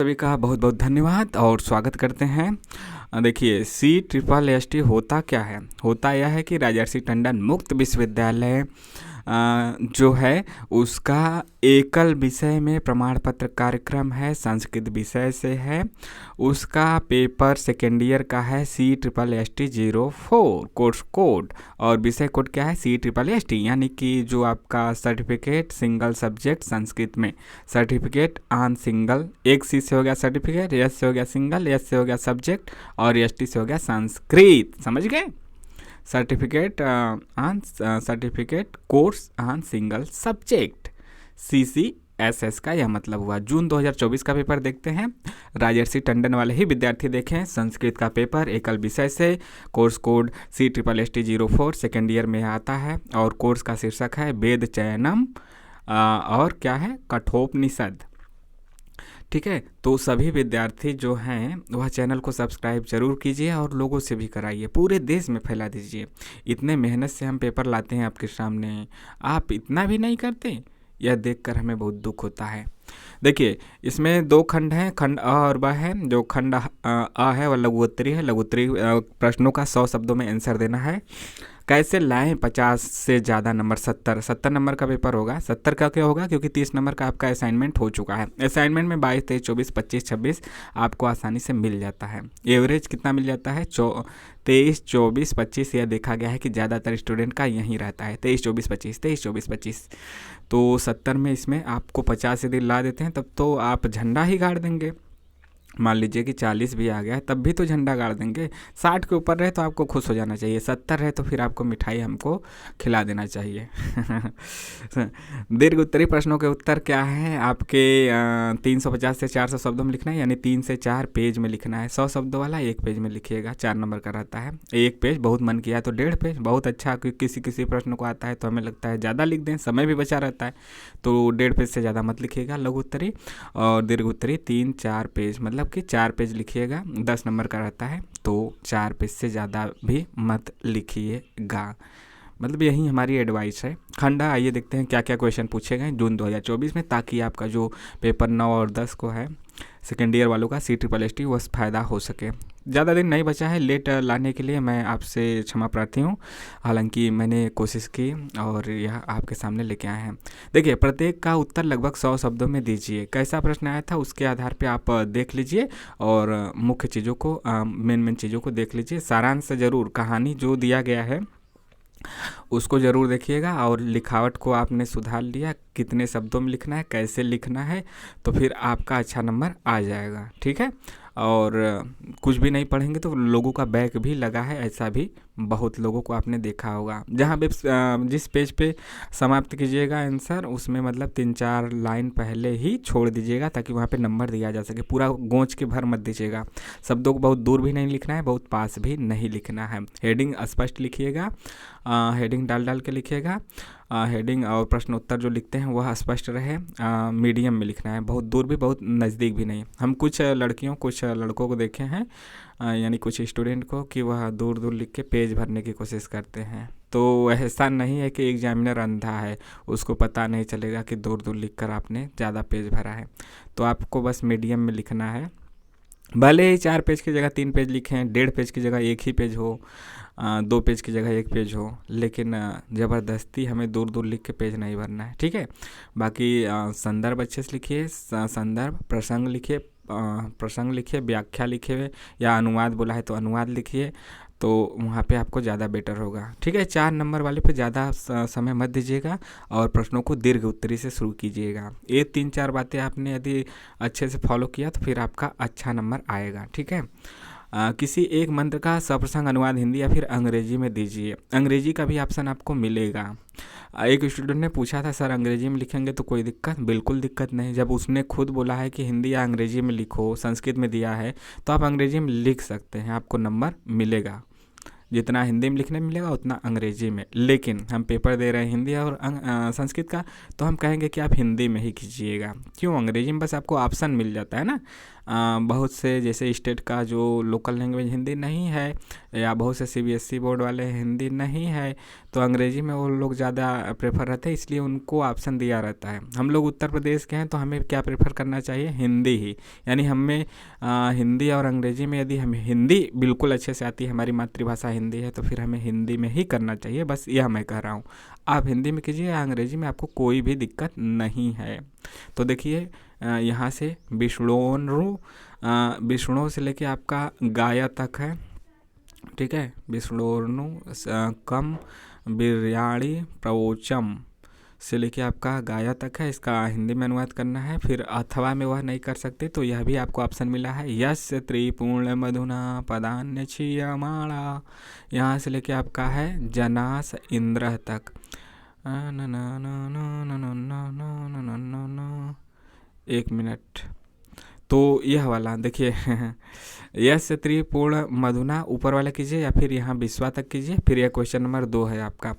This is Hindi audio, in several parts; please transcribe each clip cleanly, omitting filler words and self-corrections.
सभी का बहुत बहुत धन्यवाद और स्वागत करते हैं। देखिए CSST होता क्या है। होता यह है कि राजर्षि टंडन मुक्त विश्वविद्यालय जो है उसका एकल विषय में प्रमाण पत्र कार्यक्रम है, संस्कृत विषय से है। उसका पेपर सेकेंड ईयर का है CSST04 कोर्स कोड, और विषय कोड क्या है CSST, यानी कि जो आपका सर्टिफिकेट सिंगल सब्जेक्ट संस्कृत में सर्टिफिकेट ऑन सिंगल, एक सी से हो गया सर्टिफिकेट, एस से हो गया सिंगल, एस से हो गया सब्जेक्ट और एस से हो गया संस्कृत। समझ गए। Certificate course on single subject CCSS का यह मतलब हुआ। जून 2024 का पेपर देखते हैं। राजर्षि टंडन वाले ही विद्यार्थी देखें। संस्कृत का पेपर एकल विषय से, course code CSST04 second year में आता है और कोर्स का शीर्षक है वेद चयनम और क्या है कठोपनिषद। ठीक है, तो सभी विद्यार्थी जो हैं वह चैनल को सब्सक्राइब जरूर कीजिए और लोगों से भी कराइए, पूरे देश में फैला दीजिए। इतने मेहनत से हम पेपर लाते हैं आपके सामने, आप इतना भी नहीं करते। यह देखकर हमें बहुत दुख होता है। देखिए इसमें दो खंड हैं, खंड अ और ब है। जो खंड अ है वह लघुत्तरी है। लघुत्तरी प्रश्नों का 100 शब्दों में आंसर देना है। कैसे लाएं 50 से ज़्यादा नंबर, 70 नंबर का पेपर होगा। 70 का क्या होगा, क्योंकि 30 नंबर का आपका असाइनमेंट हो चुका है। असाइनमेंट में 22, 23, 24, 25, 26 आपको आसानी से मिल जाता है। एवरेज कितना मिल जाता है 23, 24, 25। यह देखा गया है कि ज़्यादातर स्टूडेंट का यहीं रहता है 23, 24, 25, 23, 24, 25। तो 70 में इसमें आपको 50 यदि ला देते हैं तब तो आप झंडा ही गाड़ देंगे। मान लीजिए कि 40 भी आ गया तब भी तो झंडा गाड़ देंगे। 60 के ऊपर रहे तो आपको खुश हो जाना चाहिए, 70 रहे तो फिर आपको मिठाई हमको खिला देना चाहिए। दीर्घ उत्तरी प्रश्नों के उत्तर क्या है आपके 350 से 400 शब्दों में लिखना है, यानी 3 से 4 पेज में लिखना है। 100 शब्दों वाला 1 पेज में लिखिएगा, 4 नंबर का रहता है। 1 पेज बहुत मन किया तो 1.5 पेज बहुत अच्छा। किसी किसी प्रश्न को आता है तो हमें लगता है ज़्यादा लिख दें, समय भी बचा रहता है, तो 1.5 पेज से ज़्यादा मत लिखिएगा लघु उत्तरी। और दीर्घ उत्तरी 3-4 पेज, मतलब कि 4 पेज लिखिएगा, 10 नंबर का रहता है, तो 4 पेज से ज़्यादा भी मत लिखिएगा। मतलब यही हमारी एडवाइस है। खंडा आइए देखते हैं क्या क्या क्वेश्चन पूछे गए जून 2024 में, ताकि आपका जो पेपर 9 और 10 को है सेकेंड ईयर वालों का CSST वो फ़ायदा हो सके। ज़्यादा दिन नहीं बचा है, लेट लाने के लिए मैं आपसे क्षमा प्रार्थी हूँ। हालांकि मैंने कोशिश की और यह आपके सामने लेके आए हैं। देखिए प्रत्येक का उत्तर लगभग 100 शब्दों में दीजिए। कैसा प्रश्न आया था उसके आधार पे आप देख लीजिए और मुख्य चीज़ों को मेन चीज़ों को देख लीजिए। सारांश ज़रूर, कहानी जो दिया गया है उसको ज़रूर देखिएगा। और लिखावट को आपने सुधार लिया, कितने शब्दों में लिखना है, कैसे लिखना है, तो फिर आपका अच्छा नंबर आ जाएगा। ठीक है, और कुछ भी नहीं पढ़ेंगे तो लोगों का बैक भी लगा है, ऐसा भी बहुत लोगों को आपने देखा होगा। जहाँ पे जिस पेज पे समाप्त कीजिएगा आंसर, उसमें मतलब 3-4 लाइन पहले ही छोड़ दीजिएगा ताकि वहाँ पे नंबर दिया जा सके। पूरा गोंच के भर मत दीजिएगा। शब्दों को बहुत दूर भी नहीं लिखना है, बहुत पास भी नहीं लिखना है। हेडिंग स्पष्ट लिखिएगा, हेडिंग डाल के लिखिएगा। हेडिंग और प्रश्न उत्तर जो लिखते हैं वह स्पष्ट रहे। मीडियम में लिखना है, बहुत दूर भी बहुत नज़दीक भी नहीं। हम कुछ लड़कियों कुछ लड़कों को देखे हैं, यानी कुछ स्टूडेंट को, कि वह दूर दूर लिख के पेज भरने की कोशिश करते हैं। तो ऐसा नहीं है कि एग्जामिनर अंधा है, उसको पता नहीं चलेगा कि दूर दूर लिख कर आपने ज़्यादा पेज भरा है। तो आपको बस मीडियम में लिखना है। भले ही 4 पेज की जगह 3 पेज लिखें, 1.5 पेज की जगह 1 ही पेज हो, 2 पेज की जगह 1 पेज हो, लेकिन ज़बरदस्ती हमें दूर दूर लिख के पेज नहीं भरना है। ठीक है, बाकी संदर्भ अच्छे से लिखिए, संदर्भ प्रसंग लिखिए, व्याख्या लिखिए, या अनुवाद बोला है तो अनुवाद लिखिए, तो वहाँ पे आपको ज़्यादा बेटर होगा। ठीक है, 4 नंबर वाले पे ज़्यादा समय मत दीजिएगा और प्रश्नों को दीर्घ उत्तरी से शुरू कीजिएगा। ये 3-4 बातें आपने यदि अच्छे से फॉलो किया तो फिर आपका अच्छा नंबर आएगा। ठीक है, किसी एक मंत्र का सप्रसंग अनुवाद हिंदी या फिर अंग्रेजी में दीजिए। अंग्रेजी का भी ऑप्शन आपको मिलेगा। एक स्टूडेंट ने पूछा था सर अंग्रेजी में लिखेंगे तो कोई दिक्कत? बिल्कुल दिक्कत नहीं। जब उसने खुद बोला है कि हिंदी या अंग्रेजी में लिखो, संस्कृत में दिया है, तो आप अंग्रेजी में लिख सकते हैं, आपको नंबर मिलेगा। जितना हिंदी में लिखने में मिलेगा उतना अंग्रेजी में। लेकिन हम पेपर दे रहे हैं हिंदी और संस्कृत का, तो हम कहेंगे कि आप हिंदी में ही कीजिएगा। क्यों? अंग्रेजी में बस आपको ऑप्शन मिल जाता है ना। बहुत से जैसे स्टेट का जो लोकल लैंग्वेज हिंदी नहीं है या बहुत से सीबीएसई बोर्ड वाले हिंदी नहीं है तो अंग्रेजी में वो लोग ज़्यादा प्रेफर रहते हैं, इसलिए उनको ऑप्शन दिया रहता है। हम लोग उत्तर प्रदेश के हैं तो हमें क्या प्रेफर करना चाहिए, हिंदी ही। यानी हमें हिंदी और अंग्रेजी में, यदि हमें हिंदी बिल्कुल अच्छे से आती है, हमारी मातृभाषा हिंदी है, तो फिर हमें हिंदी में ही करना चाहिए। बस यह मैं कह रहा हूँ, आप हिंदी में कीजिए या अंग्रेजी में, आपको कोई भी दिक्कत नहीं है। तो देखिए यहाँ से विष्णु से लेके आपका गाया तक है, ठीक है। विष्णुर्नु कम बिरयाणी प्रवोचम से लेके आपका गाया तक है, इसका हिंदी में अनुवाद करना है। फिर अथवा में वह नहीं कर सकते तो यह भी आपको ऑप्शन मिला है, यस्य त्रिपूर्ण मधुना पदान्य क्षीयमाणा, यहाँ से लेके आपका है जनास इंद्र तक। एक मिनट, तो यह वाला देखिए यस त्रिपूर्ण मधुना ऊपर वाला कीजिए या फिर यहाँ विश्वा तक कीजिए। फिर यह क्वेश्चन नंबर 2 है आपका,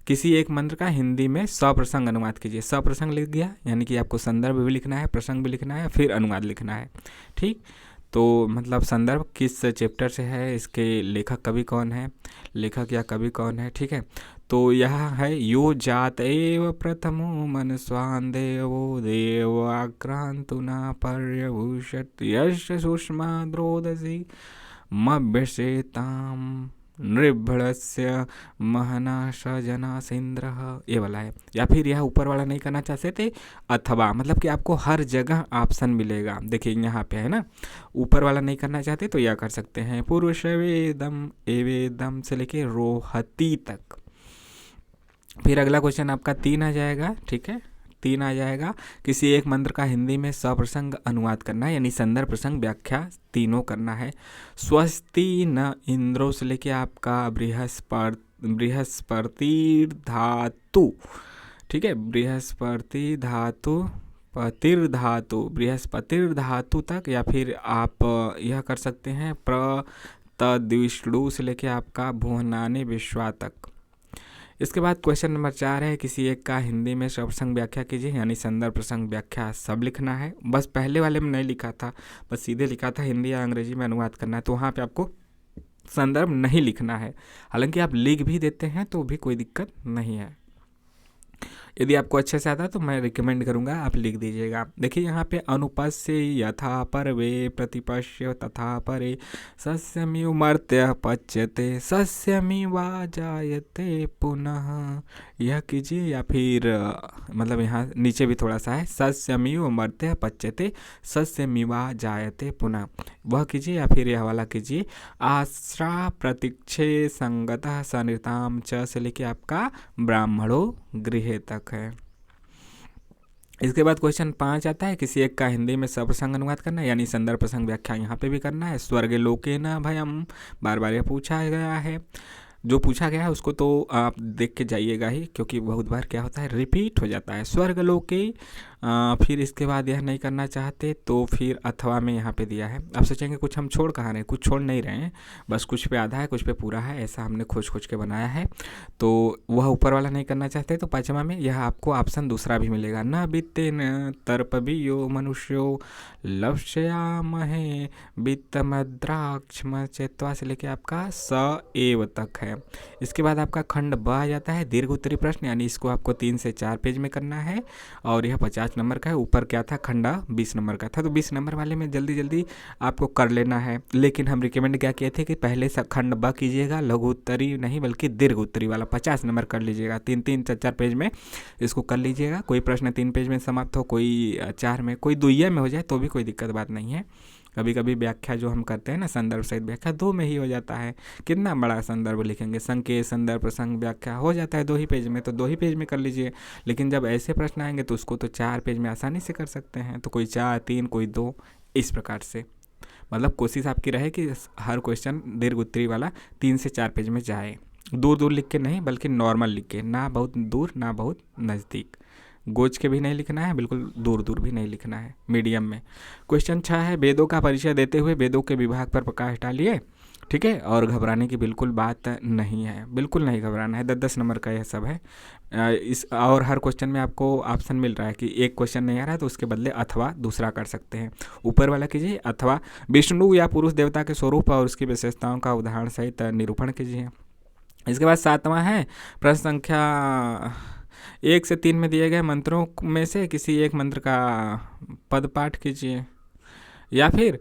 किसी एक मंत्र का हिंदी में सप्रसंग अनुवाद कीजिए। सप्रसंग लिख दिया, यानी कि आपको संदर्भ भी लिखना है, प्रसंग भी लिखना है, फिर अनुवाद लिखना है, ठीक। तो मतलब संदर्भ किस चैप्टर से है, इसके लेखक कवि कौन है, लेखक या कवि कौन है, ठीक है। तो यह है यो जात एव प्रथमो मन स्वान देवो देवाक्रांतुना पर्यभूषत यश सुषमा द्रोदसी मभ्यसेताम नृभ्यस्य महना सजना सेन्द्र, ये वाला है। या फिर यह ऊपर वाला नहीं करना चाहते थे, अथवा मतलब कि आपको हर जगह ऑप्शन मिलेगा। देखिए यहाँ पे है ना, ऊपर वाला नहीं करना चाहते तो यह कर सकते हैं, पुरुष वेदम एवेदम से लेके रोहती तक। फिर अगला क्वेश्चन आपका 3 आ जाएगा, ठीक है। 3 आ जाएगा, किसी एक मंत्र का हिंदी में सप्रसंग अनुवाद करना है, यानी संदर्भ प्रसंग व्याख्या तीनों करना है। स्वस्ति न इंद्रो से लेके आपका बृहस्पति धातु, ठीक है, बृहस्पति धातु बृहस्पतिर धातु तक, या फिर आप यह कर सकते हैं प्रतद्विष्णु से लेके आपका भुवनानि विश्वा तक। इसके बाद क्वेश्चन नंबर 4 है, किसी एक का हिंदी में सप्रसंग व्याख्या कीजिए, यानी संदर्भ प्रसंग व्याख्या सब लिखना है। बस पहले वाले में नहीं लिखा था, बस सीधे लिखा था हिंदी या अंग्रेजी में अनुवाद करना है, तो वहाँ पे आपको संदर्भ नहीं लिखना है। हालांकि आप लिख भी देते हैं तो भी कोई दिक्कत नहीं है। यदि आपको अच्छे से आता है तो मैं रिकमेंड करूंगा आप लिख दीजिएगा। देखिए यहाँ पे अनुपस्य यथा परवे प्रतिपश्य तथा परे सस्यमिव मर्त्य पच्यते सस्यमिवा जायते पुनः, यह कीजिए। या फिर मतलब यहाँ नीचे भी थोड़ा सा है, सस्यमिव मर्त्य पच्यते सस्यमिवा जायते पुनः, वह कीजिए। या फिर यह वाला कीजिए, आश्रा प्रतीक्षे संगतः सनिताम च से लेके आपका ब्राह्मणों गृह तक है। इसके बाद क्वेश्चन 5 आता है, किसी एक का हिंदी में सप्रसंग अनुवाद करना है, यानी संदर्भ प्रसंग व्याख्या यहाँ पे भी करना है। स्वर्ग लोके न भयम, बार बार यह पूछा गया है, जो पूछा गया है उसको तो आप देख के जाइएगा ही, क्योंकि बहुत बार क्या होता है रिपीट हो जाता है। स्वर्ग लोके, फिर इसके बाद यह नहीं करना चाहते तो फिर अथवा में यहाँ पे दिया है। आप सोचेंगे कुछ हम छोड़ कहाँ रहे हैं, कुछ छोड़ नहीं रहे हैं, बस कुछ पे आधा है कुछ पे पूरा है, ऐसा हमने खोज के बनाया है। तो वह ऊपर वाला नहीं करना चाहते तो 5वां में यह आपको ऑप्शन दूसरा भी मिलेगा, न वित्ते न तर्पवियो मनुष्यो लक्ष्यामहे वित्तमद्राक्षम चेत्वा से लेके आपका स एव तक है। इसके बाद आपका खंड ब आ जाता है, दीर्घ उत्तरी प्रश्न, यानी इसको आपको 3 से 4 पेज में करना है और यह 50 नंबर का है। ऊपर क्या था, खंडा 20 नंबर का था, तो 20 नंबर वाले में जल्दी जल्दी आपको कर लेना है। लेकिन हम रिकमेंड क्या किए थे कि पहले खंड ब कीजिएगा, लघु उत्तरी नहीं बल्कि दीर्घ उत्तरी वाला 50 नंबर कर लीजिएगा। 3-3 4-4 पेज में इसको कर लीजिएगा। कोई प्रश्न 3 पेज में समाप्त हो, कोई 4 में, कोई 2 में हो जाए तो भी कोई दिक्कत बात नहीं है। कभी कभी व्याख्या जो हम करते हैं ना, संदर्भ सहित व्याख्या 2 में ही हो जाता है। कितना बड़ा संदर्भ लिखेंगे, संकेत संदर्भ प्रसंग व्याख्या हो जाता है 2 ही पेज में, तो 2 ही पेज में कर लीजिए। लेकिन जब ऐसे प्रश्न आएंगे तो उसको तो 4 पेज में आसानी से कर सकते हैं, तो कोई 4, 3, कोई 2, इस प्रकार से। मतलब कोशिश आपकी रहे कि हर क्वेश्चन दीर्घ उत्तरी वाला 3 से 4 पेज में जाए, दूर दूर लिख के नहीं बल्कि नॉर्मल लिख के, ना बहुत दूर ना बहुत नज़दीक, गोज के भी नहीं लिखना है, बिल्कुल दूर दूर भी नहीं लिखना है, मीडियम में। क्वेश्चन 6 है, वेदों का परिचय देते हुए वेदों के विभाग पर प्रकाश डालिए। ठीक है। और घबराने की बिल्कुल बात नहीं है, बिल्कुल नहीं घबराना है। 10-10 नंबर का यह सब है। इस और हर क्वेश्चन में आपको ऑप्शन मिल रहा है कि एक क्वेश्चन नहीं आ रहा है तो उसके बदले अथवा दूसरा कर सकते हैं। ऊपर वाला कीजिए, अथवा विष्णु या पुरुष देवता के स्वरूप और उसकी विशेषताओं का उदाहरण सहित निरूपण कीजिए। इसके बाद 7वां है प्रश्न संख्या 1 से 3 में दिए गए मंत्रों में से किसी एक मंत्र का पद पाठ कीजिए, या फिर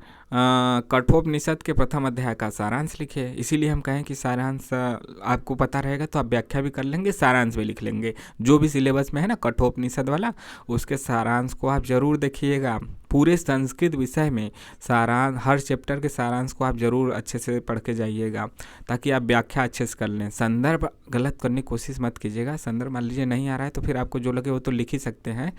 कठोपनिषद के प्रथम अध्याय का सारांश लिखिए। इसीलिए हम कहें कि सारांश आपको पता रहेगा तो आप व्याख्या भी कर लेंगे, सारांश भी लिख लेंगे। जो भी सिलेबस में है ना कठोपनिषद वाला, उसके सारांश को आप जरूर देखिएगा। पूरे संस्कृत विषय में सारांश, हर चैप्टर के सारांश को आप जरूर अच्छे से पढ़ के जाइएगा, ताकि आप व्याख्या अच्छे से कर लें। संदर्भ गलत करने की कोशिश मत कीजिएगा। संदर्भ मान लीजिए नहीं आ रहा है तो फिर आपको जो लगे वो तो लिख ही सकते हैं,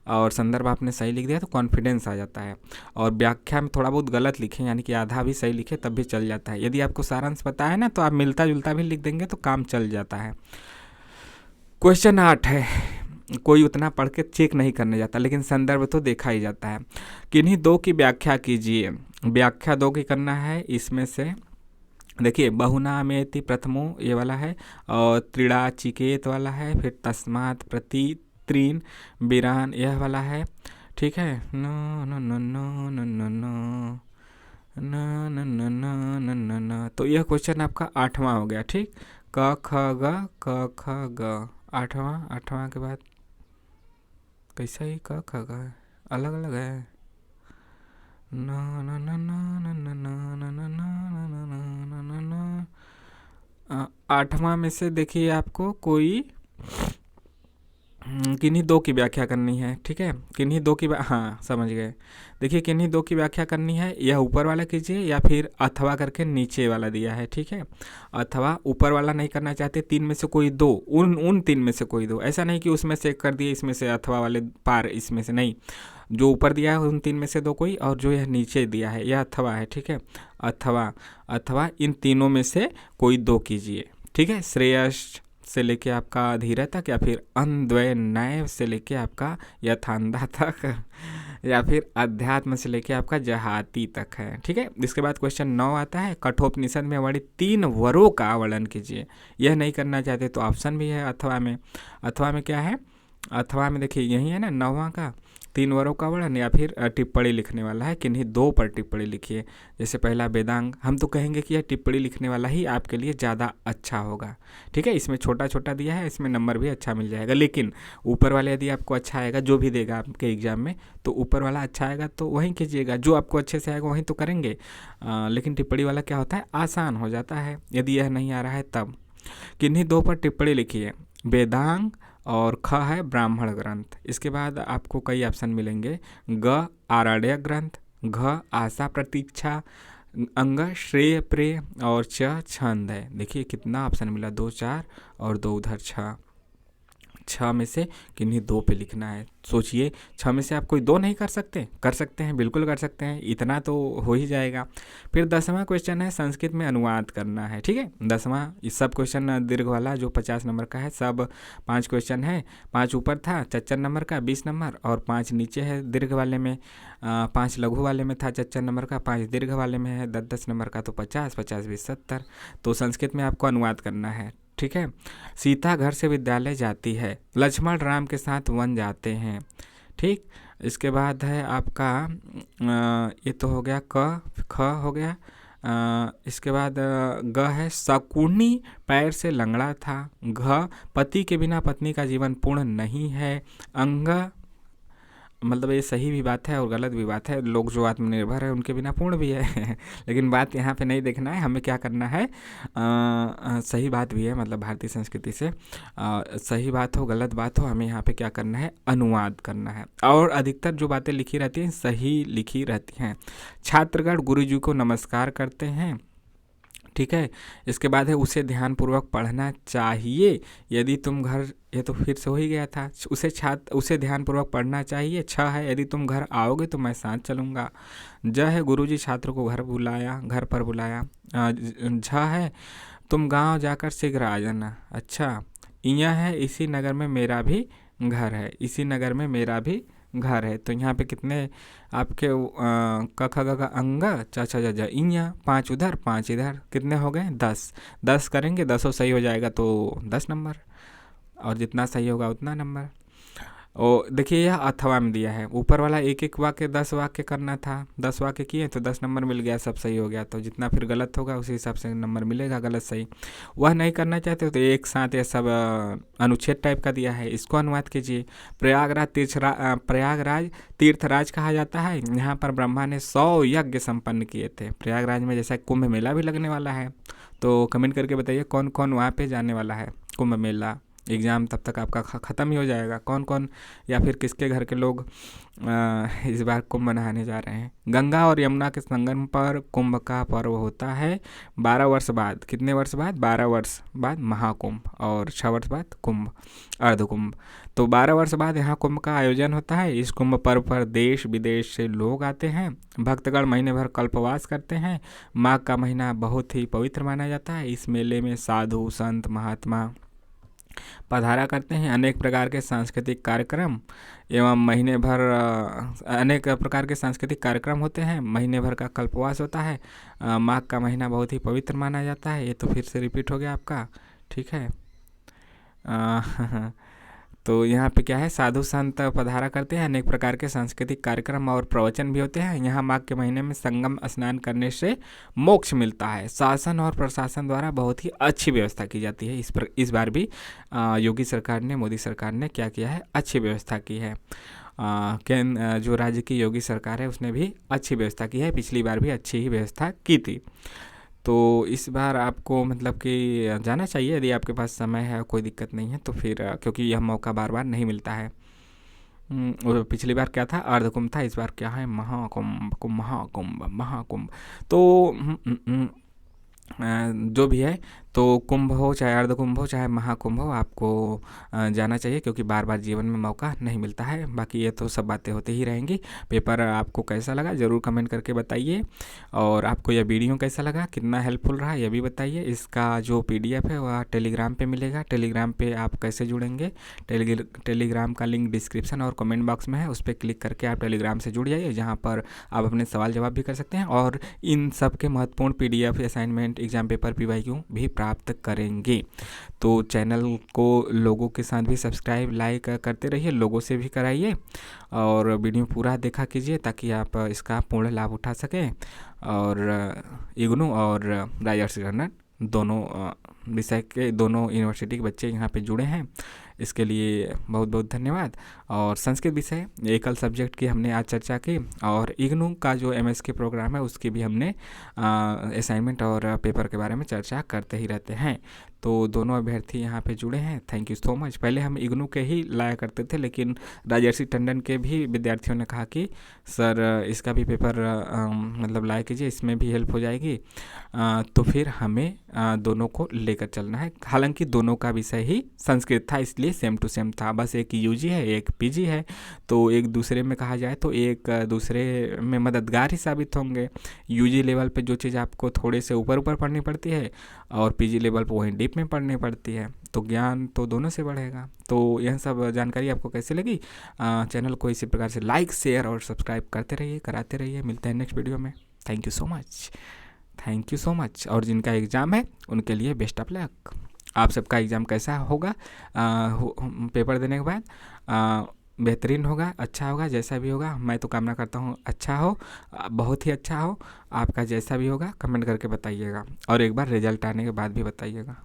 और संदर्भ आपने सही लिख दिया तो कॉन्फिडेंस आ जाता है। और व्याख्या में थोड़ा बहुत गलत लिखें, यानी कि आधा भी सही लिखे तब भी चल जाता है। यदि आपको सारांश पता है ना तो आप मिलता जुलता भी लिख देंगे तो काम चल जाता है। क्वेश्चन 8 है, कोई उतना पढ़ के चेक नहीं करने जाता, लेकिन संदर्भ तो देखा ही जाता है। किन्हीं दो की व्याख्या कीजिए। व्याख्या दो की करना है। इसमें से देखिए, बहुनामेति प्रथमो ये वाला है, और त्रिड़ाचिकेत वाला है, फिर तस्मात् प्रति त्रीन बिरान यह वाला है। ठीक है। No no no no no no no न न न न न न न। तो यह क्वेश्चन आपका 8वां हो गया। ठीक, क ख ग क ख ग 8वां के बाद कैसा ही क ख ग अलग अलग है। न न न न न न न न न न न न न। 8वां में से देखिए आपको कोई किन्हीं दो की व्याख्या करनी है। ठीक है, किन्हीं दो की हाँ समझ गए। देखिए, किन्हीं दो की व्याख्या करनी है, यह ऊपर वाला कीजिए या फिर अथवा करके नीचे वाला दिया है। ठीक है, अथवा ऊपर वाला नहीं करना चाहते, 3 में से कोई दो, उन 3 में से कोई दो। ऐसा नहीं कि उसमें से एक कर दिए, इसमें से अथवा वाले पार, इसमें से नहीं। जो ऊपर दिया है उन 3 में से दो कोई, और जो यह नीचे दिया है यह अथवा है। ठीक है, अथवा इन तीनों में से कोई दो कीजिए। ठीक है, श्रेयस से लेके आपका धीरे तक, या फिर अन्वय नय से लेके आपका यथांधा तक, या फिर अध्यात्म से लेके आपका जहाती तक है। ठीक है, इसके बाद क्वेश्चन 9 आता है, कठोपनिषद में वर्णित 3 वरों का वर्णन कीजिए। यह नहीं करना चाहते तो ऑप्शन भी है अथवा में। अथवा में क्या है, अथवा में देखिए यही है ना 9वां का, 3 वरों का वर्णन, या फिर टिप्पणी लिखने वाला है। किन्हीं दो पर टिप्पणी लिखिए। जैसे पहला वेदांग, हम तो कहेंगे कि यह टिप्पणी लिखने वाला ही आपके लिए ज़्यादा अच्छा होगा। ठीक है, इसमें छोटा छोटा दिया है, इसमें नंबर भी अच्छा मिल जाएगा। लेकिन ऊपर वाले यदि आपको अच्छा आएगा, जो भी देगा आपके एग्जाम में, तो ऊपर वाला अच्छा आएगा तो वहीं कीजिएगा। जो आपको अच्छे से आएगा वहीं तो करेंगे। लेकिन टिप्पणी वाला क्या होता है, आसान हो जाता है यदि यह नहीं आ रहा है तब। किन्हीं दो पर टिप्पणी लिखिए। वेदांग और ख है ब्राह्मण ग्रंथ। इसके बाद आपको कई ऑप्शन मिलेंगे। ग आरण्यक ग्रंथ, घ आशा प्रतीक्षा, अंग श्रेय प्रेय, और च छंद है। देखिए कितना ऑप्शन मिला, 2 4 और 2 उधर 6 में से किन्हीं दो पे लिखना है। सोचिए, 6 में से आप कोई दो नहीं कर सकते? कर सकते हैं, बिल्कुल कर सकते हैं, इतना तो हो ही जाएगा। फिर 10वां क्वेश्चन है, संस्कृत में अनुवाद करना है। ठीक है, 10वां, ये सब क्वेश्चन दीर्घ वाला जो 50 नंबर का है, सब 5 क्वेश्चन है। 5 ऊपर था 54 नंबर का 20 नंबर, और 5 नीचे है दीर्घ वाले में। 5 लघु वाले में था 54 नंबर का, 5 दीर्घ वाले में है 10-10 नंबर का, तो 50 50 20 70। तो संस्कृत में आपको अनुवाद करना है। ठीक है, सीता घर से विद्यालय जाती है, लक्ष्मण राम के साथ वन जाते हैं। ठीक, इसके बाद है आपका ये तो हो गया, क ख हो गया। इसके बाद ग है, शकुनी पैर से लंगड़ा था। घ पति के बिना पत्नी का जीवन पूर्ण नहीं है। अंग, मतलब ये सही भी बात है और गलत भी बात है। लोग जो आत्मनिर्भर है उनके बिना पूर्ण भी है लेकिन बात यहाँ पे नहीं देखना है, हमें क्या करना है, सही बात भी है, मतलब भारतीय संस्कृति से सही बात हो गलत बात हो, हमें यहाँ पे क्या करना है, अनुवाद करना है। और अधिकतर जो बातें लिखी रहती हैं सही लिखी रहती हैं। छात्रगण गुरु जी को नमस्कार करते हैं। ठीक है, इसके बाद है, उसे ध्यानपूर्वक पढ़ना चाहिए यदि तुम घर, ये तो फिर से हो ही गया था, उसे ध्यानपूर्वक पढ़ना चाहिए। 6 है, यदि तुम घर आओगे तो मैं साथ चलूँगा। ज है, गुरुजी छात्र को घर पर बुलाया। झ है, तुम गांव जाकर शीघ्र आ जाना। अच्छा, यह है, इसी नगर में मेरा भी घर है। इसी नगर में मेरा भी घर है। तो यहाँ पे कितने आपके क ख ग घ अंग च छ ज झ इं 5 उधर 5 इधर, कितने हो गए 10। 10 करेंगे, 10 सही हो जाएगा तो 10 नंबर, और जितना सही होगा उतना नंबर। ओ देखिए यह अथवा में दिया है, ऊपर वाला एक एक वाक्य 10 वाक्य करना था, 10 वाक्य किए तो 10 नंबर मिल गया, सब सही हो गया। तो जितना फिर गलत होगा उसी हिसाब से नंबर मिलेगा, गलत सही। वह नहीं करना चाहते तो एक साथ ये सब अनुच्छेद टाइप का दिया है, इसको अनुवाद कीजिए। प्रयागराज तीर्थराज कहा जाता है। यहाँ पर ब्रह्मा ने 100 यज्ञ संपन्न किए थे। प्रयागराज में जैसा कुंभ मेला भी लगने वाला है, तो कमेंट करके बताइए कौन कौन वहाँ पे जाने वाला है कुंभ मेला। एग्ज़ाम तब तक आपका ख़त्म ही हो जाएगा, कौन कौन या फिर किसके घर के लोग इस बार कुंभ नहाने जा रहे हैं। गंगा और यमुना के संगम पर कुंभ का पर्व होता है 12 वर्ष बाद। कितने वर्ष बाद? 12 वर्ष बाद महाकुंभ, और 6 वर्ष बाद कुंभ, अर्धकुंभ। तो 12 वर्ष बाद यहाँ कुंभ का आयोजन होता है। इस कुंभ पर्व पर देश विदेश से लोग आते हैं। भक्तगण महीने भर कल्पवास करते हैं। माघ का महीना बहुत ही पवित्र माना जाता है। इस मेले में साधु संत महात्मा पधारा करते हैं। अनेक प्रकार के सांस्कृतिक कार्यक्रम एवं महीने भर अनेक प्रकार के सांस्कृतिक कार्यक्रम होते हैं। महीने भर का कल्पवास होता है। माघ का महीना बहुत ही पवित्र माना जाता है। ये तो फिर से रिपीट हो गया आपका, ठीक है। तो यहाँ पे क्या है, साधु संत पधारा करते हैं। अनेक प्रकार के सांस्कृतिक कार्यक्रम और प्रवचन भी होते हैं। यहाँ माघ के महीने में संगम स्नान करने से मोक्ष मिलता है। शासन और प्रशासन द्वारा बहुत ही अच्छी व्यवस्था की जाती है। इस बार भी योगी सरकार ने, मोदी सरकार ने क्या किया है, अच्छी व्यवस्था की है। जो राज्य की योगी सरकार है उसने भी अच्छी व्यवस्था की है, पिछली बार भी अच्छी ही व्यवस्था की थी। तो इस बार आपको मतलब कि जाना चाहिए, यदि आपके पास समय है, कोई दिक्कत नहीं है तो फिर, क्योंकि यह मौका बार बार नहीं मिलता है। पिछली बार क्या था, अर्धकुंभ था, इस बार क्या है, महाकुंभ। महाकुंभ महाकुंभ। तो जो भी है, तो कुंभ हो चाहे अर्धकुंभ हो चाहे महाकुंभ हो, आपको जाना चाहिए, क्योंकि बार बार जीवन में मौका नहीं मिलता है। बाकी ये तो सब बातें होती ही रहेंगी। पेपर आपको कैसा लगा ज़रूर कमेंट करके बताइए, और आपको यह वीडियो कैसा लगा, कितना हेल्पफुल रहा, यह भी बताइए। इसका जो PDF है वह टेलीग्राम पे मिलेगा। टेलीग्राम पे आप कैसे जुड़ेंगे, टेलीग्राम का लिंक डिस्क्रिप्शन और कमेंट बॉक्स में है, उस पर क्लिक करके आप टेलीग्राम से जुड़ जाइए, जहाँ पर आप अपने सवाल जवाब भी कर सकते हैं, और इन सब के महत्वपूर्ण PDF, assignment, exam paper, PYQ भी प्राप्त करेंगे। तो चैनल को लोगों के साथ भी सब्सक्राइब लाइक करते रहिए, लोगों से भी कराइए, और वीडियो पूरा देखा कीजिए ताकि आप इसका पूर्ण लाभ उठा सकें। और इग्नू और राजर्षि टंडन दोनों विषय के, दोनों यूनिवर्सिटी के बच्चे यहाँ पे जुड़े हैं, इसके लिए बहुत बहुत धन्यवाद। और संस्कृत विषय एकल सब्जेक्ट की हमने आज चर्चा की, और इग्नू का जो MS के प्रोग्राम है उसकी भी हमने असाइनमेंट और पेपर के बारे में चर्चा करते ही रहते हैं। तो दोनों अभ्यर्थी यहाँ पे जुड़े हैं, थैंक यू सो मच। पहले हम इग्नू के ही लाया करते थे, लेकिन राजर्षि टंडन के भी विद्यार्थियों ने कहा कि सर इसका भी पेपर मतलब लाया कीजिए, इसमें भी हेल्प हो जाएगी। तो फिर हमें दोनों को लेकर चलना है। हालांकि दोनों का विषय ही संस्कृत था, इसलिए सेम टू सेम था, बस एक UG है एक PG है, तो एक दूसरे में कहा जाए तो एक दूसरे में मददगार ही साबित होंगे। UG लेवल पे जो चीज़ आपको थोड़े से ऊपर ऊपर पढ़नी पड़ती है, और PG लेवल पर वहीं डीप में पढ़नी पड़ती है, तो ज्ञान तो दोनों से बढ़ेगा। तो यह सब जानकारी आपको कैसे लगी, चैनल को इसी प्रकार से लाइक शेयर और सब्सक्राइब करते रहिए, कराते रहिए। मिलते हैं नेक्स्ट वीडियो में। Thank you so much, thank you so much. और जिनका एग्ज़ाम है उनके लिए बेस्ट ऑफ लक। आप सबका एग्ज़ाम कैसा होगा पेपर देने के बाद, बेहतरीन होगा, अच्छा होगा, जैसा भी होगा मैं तो कामना करता हूँ अच्छा हो, बहुत ही अच्छा हो। आपका जैसा भी होगा कमेंट करके बताइएगा, और एक बार रिजल्ट आने के बाद भी बताइएगा।